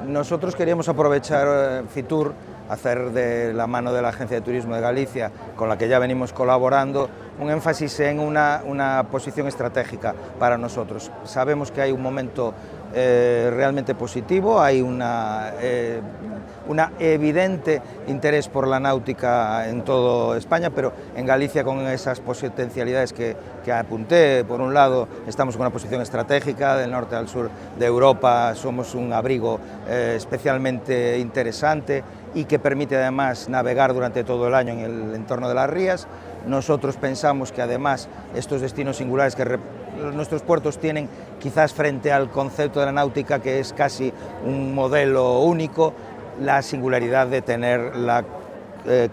Nosotros queríamos aprovechar Fitur, hacer de la mano de la Agencia de Turismo de Galicia, con la que ya venimos colaborando, un énfasis en una posición estratégica para nosotros. Sabemos que hay un momento realmente positivo, hay una evidente interés por la náutica en toda España, pero en Galicia, con esas potencialidades que apunté, por un lado estamos con una posición estratégica del norte al sur de Europa, somos un abrigo especialmente interesante y que permite además navegar durante todo el año en el entorno de las rías. Nosotros pensamos que además estos destinos singulares que nuestros puertos tienen, quizás frente al concepto de la náutica, que es casi un modelo único, la singularidad de tener la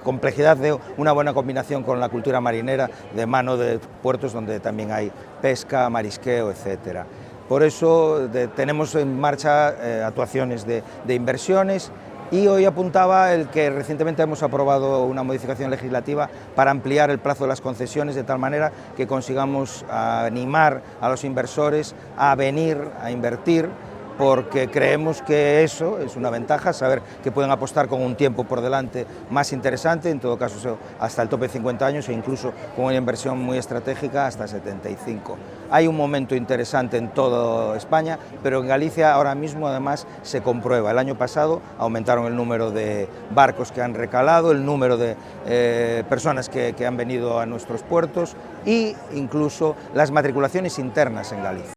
complejidad de una buena combinación con la cultura marinera de mano de puertos donde también hay pesca, marisqueo, etcétera. Por eso tenemos en marcha actuaciones de inversiones. Y hoy apuntaba el que recientemente hemos aprobado una modificación legislativa para ampliar el plazo de las concesiones de tal manera que consigamos animar a los inversores a venir a invertir, porque creemos que eso es una ventaja, saber que pueden apostar con un tiempo por delante más interesante, en todo caso hasta el tope de 50 años e incluso con una inversión muy estratégica hasta 75. Hay un momento interesante en toda España, pero en Galicia ahora mismo además se comprueba. El año pasado aumentaron el número de barcos que han recalado, el número de personas que han venido a nuestros puertos e incluso las matriculaciones internas en Galicia.